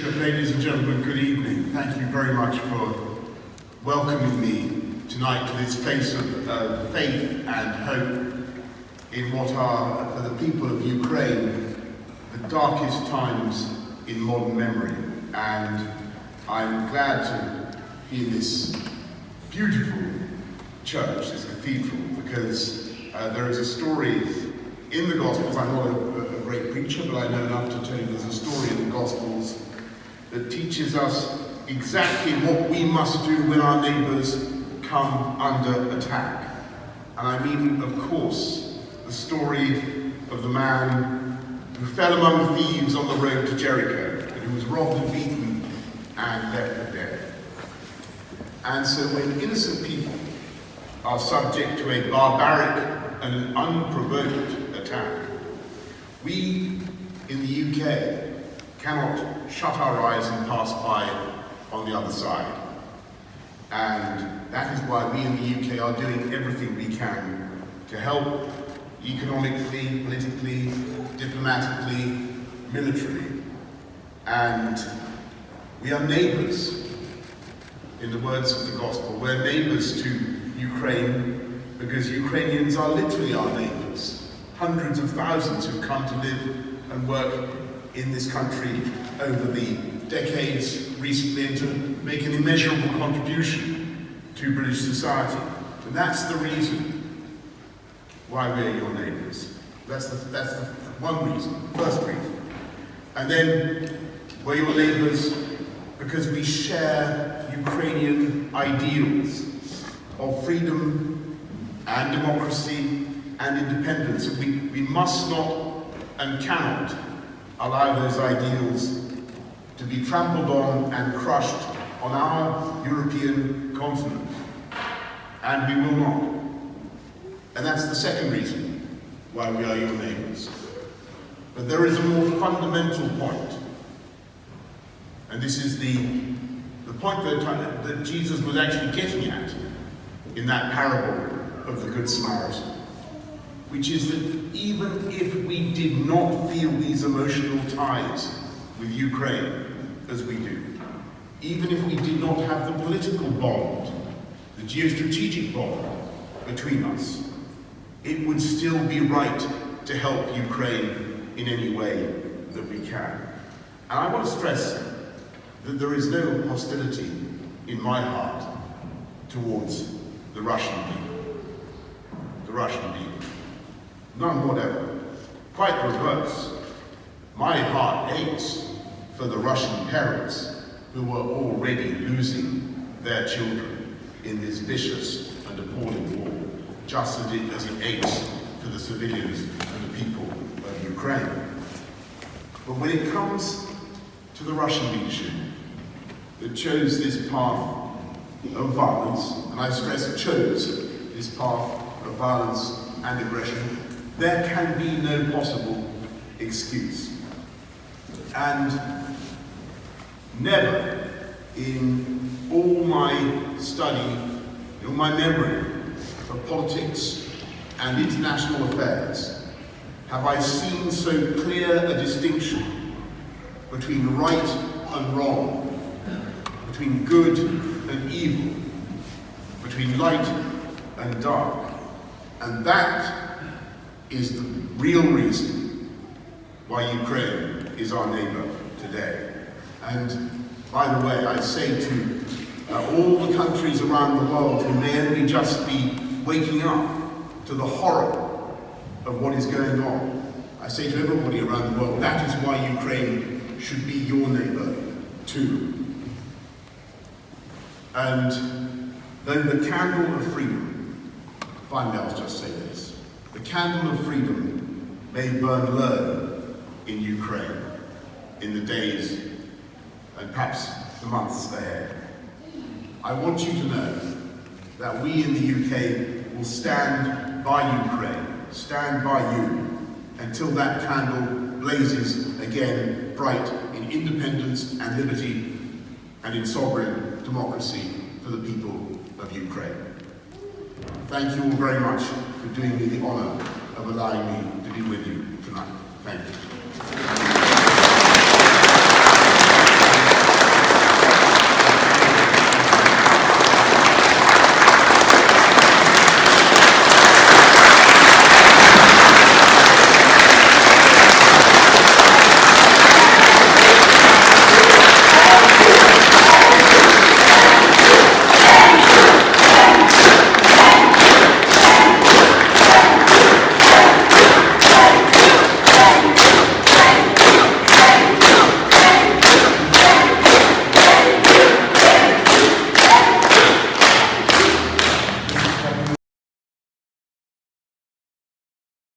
Bishop, ladies and gentlemen, good evening. Thank you very much for welcoming me tonight to this place of faith and hope in what are, for the people of Ukraine, the darkest times in modern memory. And I'm glad to be in this beautiful church, this cathedral, because there is a story in the Gospels. I'm not a great preacher, but I know enough to tell you there's a story in the Gospels that teaches us exactly what we must do when our neighbours come under attack. And I mean, of course, the story of the man who fell among thieves on the road to Jericho, and who was robbed and beaten and left for dead. And so when innocent people are subject to a barbaric and an unprovoked attack, we in the UK cannot shut our eyes and pass by on the other side. And that is why we in the UK are doing everything we can to help economically, politically, diplomatically, militarily. And we are neighbours, in the words of the Gospel. We're neighbours to Ukraine because Ukrainians are literally our neighbours. Hundreds of thousands who've come to live and work in this country over the decades recently and to make an immeasurable contribution to British society. And that's the reason why we're your neighbours. That's the one reason, first reason. And then we're your neighbours because we share Ukrainian ideals of freedom and democracy and independence. And we must not and cannot allow those ideals to be trampled on and crushed on our European continent. And we will not. And that's the second reason why we are your neighbours. But there is a more fundamental point. And this is the point that Jesus was actually getting at in that parable of the Good Samaritan, which is that even if we did not feel these emotional ties with Ukraine as we do, even if we did not have the political bond, the geostrategic bond between us, it would still be right to help Ukraine in any way that we can. And I want to stress that there is no hostility in my heart towards the Russian people. The Russian people. None whatever. Quite the reverse. My heart aches for the Russian parents who were already losing their children in this vicious and appalling war, just as it aches for the civilians and the people of Ukraine. But when it comes to the Russian leadership that chose this path of violence, and I stress chose this path of violence and aggression, there can be no possible excuse. And never in all my study, in all my memory of politics and international affairs, have I seen so clear a distinction between right and wrong, between good and evil, between light and dark. And that is the real reason why Ukraine is our neighbour today. And by the way, I say to all the countries around the world who may only just be waking up to the horror of what is going on, I say to everybody around the world, that is why Ukraine should be your neighbour too. And though the candle of freedom, finally I'll just say this, the candle of freedom may burn low in Ukraine in the days and perhaps the months ahead, I want you to know that we in the UK will stand by Ukraine, stand by you, until that candle blazes again bright in independence and liberty and in sovereign democracy for the people of Ukraine. Thank you all very much for doing me the honour of allowing me to be with you tonight. Thank you.